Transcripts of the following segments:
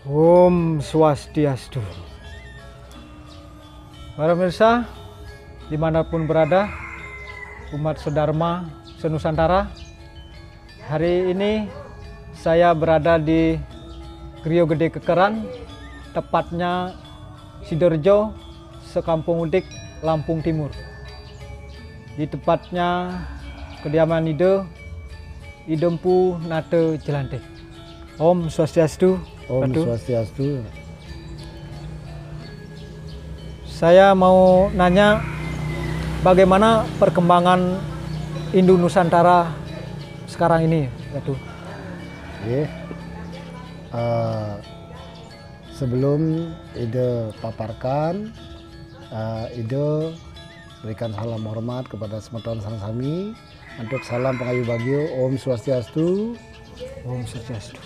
Om Swastiastu. Para pemirsa, dimanapun berada, umat sedharma senusantara, hari ini saya berada di Griyo Gede Kekeran, tepatnya Sidorejo, Sekampung Udik, Lampung Timur. Di tempatnya kediaman Idempu Nate Jelante. Om Swastiastu. Om Swastiastu. Saya mau nanya bagaimana perkembangan Hindu Nusantara sekarang ini, Ratu? Oke. Sebelum Ide paparkan, Ide berikan salam hormat kepada semeton sang sami. Untuk salam pengayu bagio, Om Swastiastu. Om Swastiastu.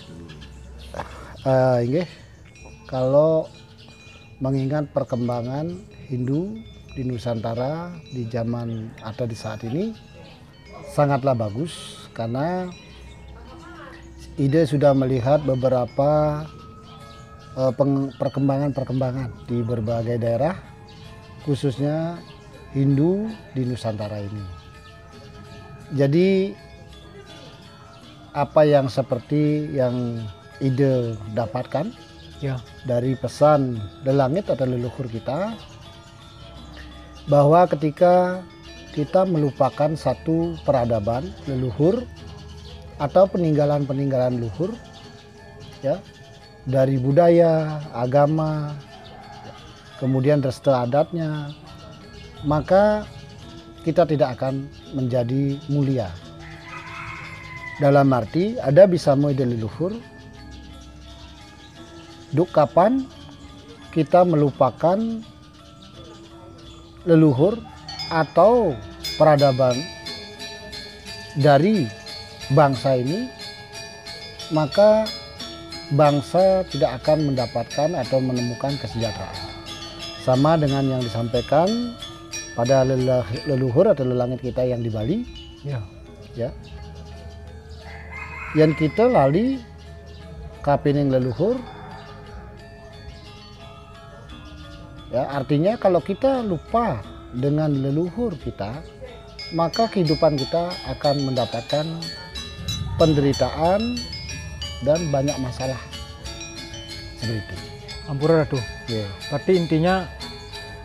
Inggih, kalau mengingat perkembangan Hindu di Nusantara di zaman atau di saat ini sangatlah bagus, karena Ide sudah melihat beberapa perkembangan di berbagai daerah, khususnya Hindu di Nusantara ini. Jadi apa yang seperti yang Ide dapatkan dari pesan lelangit atau leluhur kita, bahwa ketika kita melupakan satu peradaban leluhur atau peninggalan-peninggalan luhur, ya, dari budaya, agama, kemudian restu adatnya, maka kita tidak akan menjadi mulia. Dalam arti ada bisa ide leluhur, duk kapan kita melupakan leluhur atau peradaban dari bangsa ini, maka bangsa tidak akan mendapatkan atau menemukan kesejahteraan. Sama dengan yang disampaikan pada leluhur atau lelangit kita yang di Bali, ya, yang kita lali kapining leluhur. Ya, artinya kalau kita lupa dengan leluhur kita, maka kehidupan kita akan mendapatkan penderitaan dan banyak masalah seperti itu. Ampura, Ratu. Berarti intinya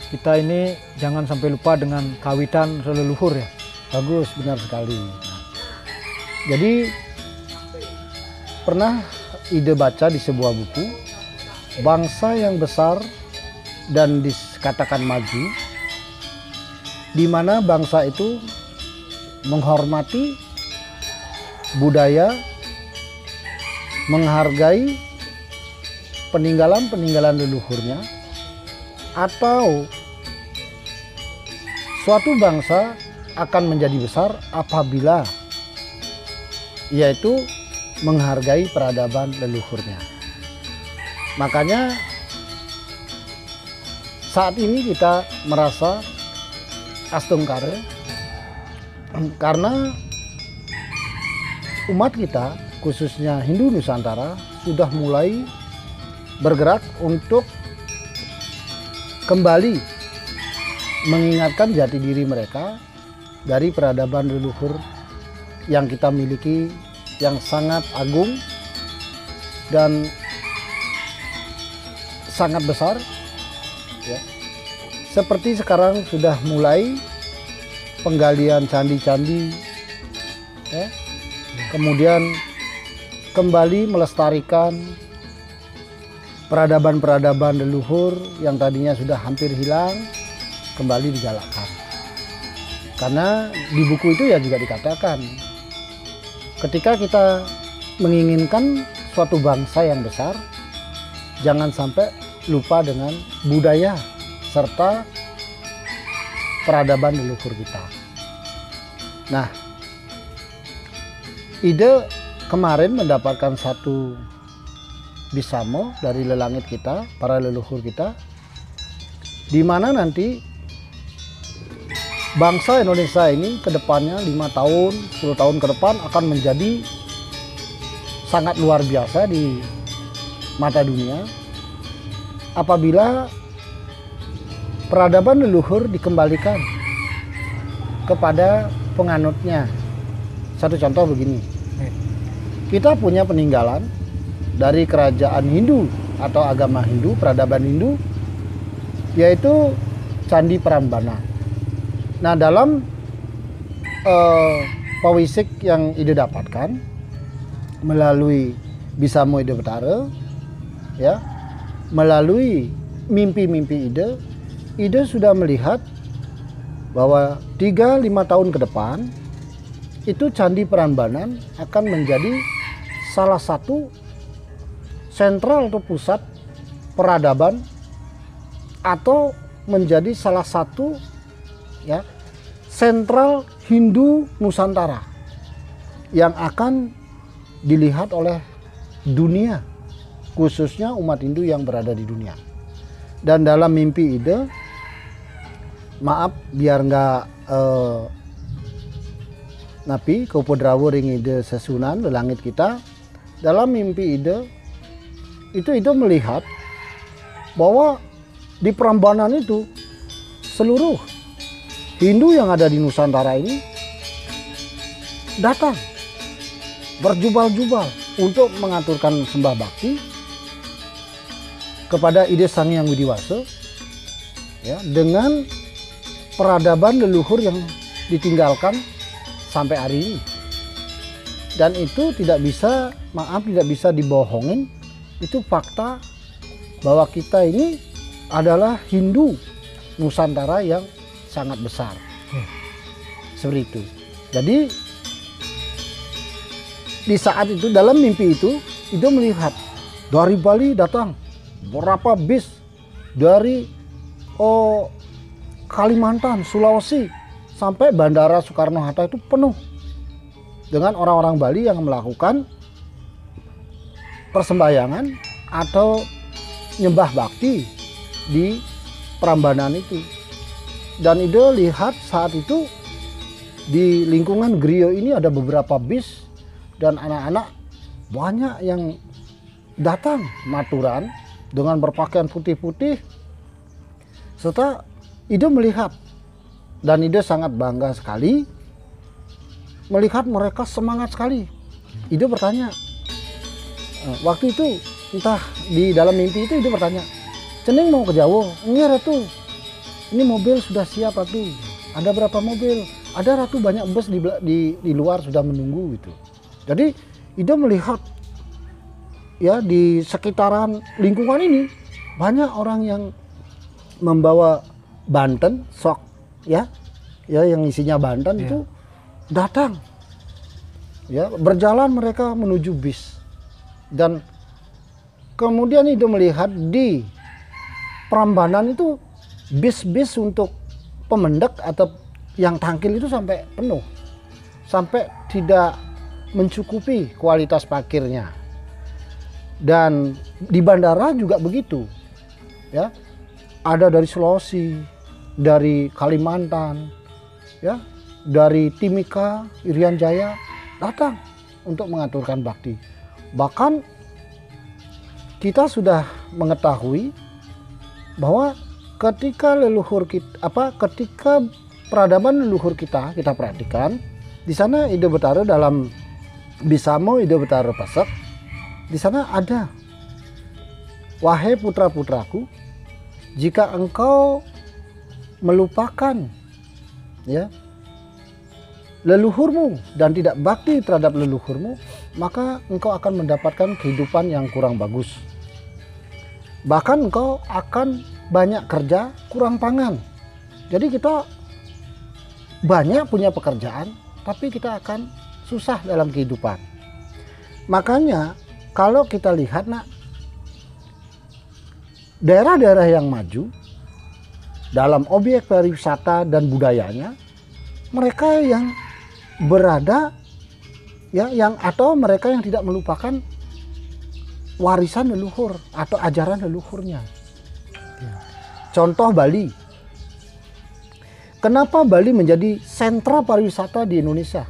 kita ini jangan sampai lupa dengan kawitan leluhur, ya? Bagus, benar sekali. Jadi pernah Ide baca di sebuah buku, bangsa yang besar dan dikatakan maju, di mana bangsa itu menghormati budaya, menghargai peninggalan-peninggalan leluhurnya, atau suatu bangsa akan menjadi besar apabila yaitu menghargai peradaban leluhurnya. Makanya saat ini kita merasa astungkare karena umat kita, khususnya Hindu Nusantara, sudah mulai bergerak untuk kembali mengingatkan jati diri mereka dari peradaban leluhur yang kita miliki, yang sangat agung dan sangat besar, ya. Seperti sekarang sudah mulai penggalian candi-candi, ya. Kemudian kembali melestarikan peradaban-peradaban leluhur yang tadinya sudah hampir hilang, kembali digalakkan. Karena di buku itu ya juga dikatakan, ketika kita menginginkan suatu bangsa yang besar, jangan sampai lupa dengan budaya serta peradaban leluhur kita. Nah, Ide kemarin mendapatkan satu bisamo dari lelangit kita, para leluhur kita, di mana nanti bangsa Indonesia ini ke depannya 5 tahun, 10 tahun ke depan akan menjadi sangat luar biasa di mata dunia apabila peradaban leluhur dikembalikan kepada penganutnya. Satu contoh begini, kita punya peninggalan dari kerajaan Hindu atau agama Hindu, peradaban Hindu, yaitu Candi Prambanan. Nah, dalam pawisik yang Ide dapatkan melalui Bisamo Ide Betara, ya, melalui mimpi-mimpi Ide sudah melihat bahwa 3-5 tahun ke depan itu Candi Prambanan akan menjadi salah satu sentral atau pusat peradaban atau menjadi salah satu ya sentral Hindu Nusantara yang akan dilihat oleh dunia, khususnya umat Hindu yang berada di dunia. Dan dalam mimpi Ide, maaf biar nggak napi Kaupodrawo ring Ide sesunan lelangit kita, dalam mimpi Ide itu Ide melihat bahwa di Prambanan itu seluruh Hindu yang ada di Nusantara ini datang berjubal-jubal untuk mengaturkan sembah bakti kepada Ide Sang Hyang Widiwasa, ya, dengan peradaban leluhur yang ditinggalkan sampai hari ini. Dan itu tidak bisa, maaf, tidak bisa dibohongin. Itu fakta bahwa kita ini adalah Hindu Nusantara yang sangat besar. Seperti itu. Jadi di saat itu, dalam mimpi itu melihat dari Bali datang berapa bis, dari Kalimantan, Sulawesi, sampai Bandara Soekarno-Hatta itu penuh dengan orang-orang Bali yang melakukan persembahyangan atau nyembah bakti di Prambanan itu. Dan Ide lihat saat itu di lingkungan Griyo ini ada beberapa bis dan anak-anak banyak yang datang maturan dengan berpakaian putih-putih. Serta Ide melihat, dan Ide sangat bangga sekali melihat mereka semangat sekali. Ide bertanya, waktu itu entah di dalam mimpi itu Ide bertanya, "Ceneng mau ke Jawa?" "Iya Ratu, ini mobil sudah siap Ratu." "Ada berapa mobil?" "Ada Ratu, banyak bus di luar sudah menunggu." Gitu. Jadi Ide melihat ya di sekitaran lingkungan ini banyak orang yang membawa Banten sok ya yang isinya Banten itu datang ya, berjalan mereka menuju bis. Dan kemudian Ide melihat di Prambanan itu bis-bis untuk pemendek atau yang tangkil itu sampai penuh, sampai tidak mencukupi kualitas parkirnya. Dan di bandara juga begitu ya, ada dari Sulawesi, dari Kalimantan ya, dari Timika, Irian Jaya datang untuk mengaturkan bakti. Bahkan kita sudah mengetahui bahwa ketika leluhur kita, ketika peradaban leluhur kita perhatikan di sana, Ide Betara dalam Bisamo Ide Betara Pesek, di sana ada, "Wahai putra-putraku, jika engkau melupakan ya leluhurmu dan tidak bakti terhadap leluhurmu, maka engkau akan mendapatkan kehidupan yang kurang bagus. Bahkan engkau akan banyak kerja, kurang pangan." Jadi kita banyak punya pekerjaan, tapi kita akan susah dalam kehidupan. Makanya kalau kita lihat nak, daerah-daerah yang maju dalam objek pariwisata dan budayanya, mereka yang berada ya atau mereka yang tidak melupakan warisan leluhur atau ajaran leluhurnya. Contoh Bali. Kenapa Bali menjadi sentra pariwisata di Indonesia?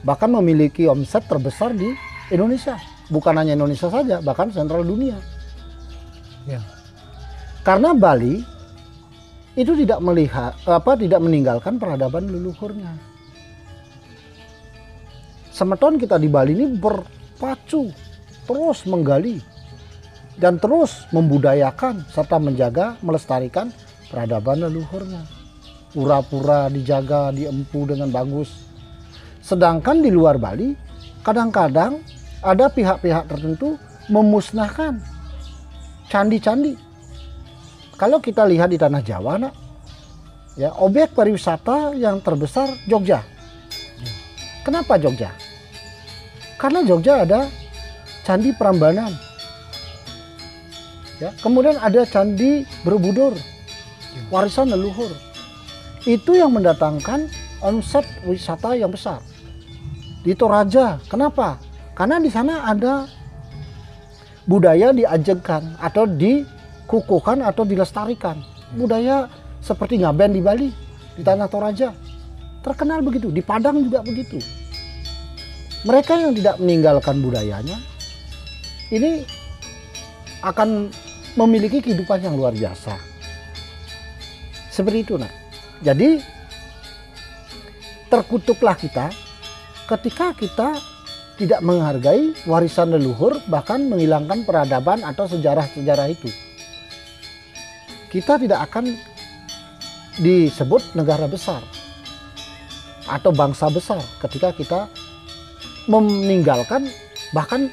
Bahkan memiliki omset terbesar di Indonesia. bukan hanya Indonesia saja, bahkan sentral dunia. Ya. Karena Bali itu tidak meninggalkan peradaban leluhurnya. Semeton kita di Bali ini berpacu, terus menggali dan terus membudayakan serta menjaga, melestarikan peradaban leluhurnya. Pura-pura dijaga, diempu dengan bagus. Sedangkan di luar Bali, kadang-kadang ada pihak-pihak tertentu memusnahkan candi-candi. Kalau kita lihat di tanah Jawa, nak, ya, objek pariwisata yang terbesar Jogja. Kenapa Jogja? Karena Jogja ada Candi Prambanan. Ya, kemudian ada Candi Borobudur, warisan leluhur. Itu yang mendatangkan omset wisata yang besar. Di Toraja, kenapa? Karena di sana ada budaya diajengkan atau dikukuhkan atau dilestarikan. Budaya seperti ngaben di Bali, di tanah Toraja. Terkenal begitu, di Padang juga begitu. Mereka yang tidak meninggalkan budayanya, ini akan memiliki kehidupan yang luar biasa. Seperti itu, nak. Jadi, terkutuklah kita ketika kita tidak menghargai warisan leluhur, bahkan menghilangkan peradaban atau sejarah-sejarah itu. Kita tidak akan disebut negara besar atau bangsa besar ketika kita meninggalkan, bahkan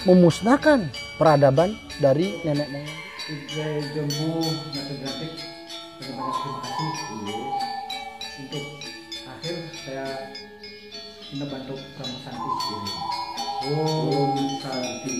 memusnahkan peradaban dari nenek moyang. Jembu Natogratik, terima kasih. Untuk akhir saya bantu Pramu Santi. Om Santi.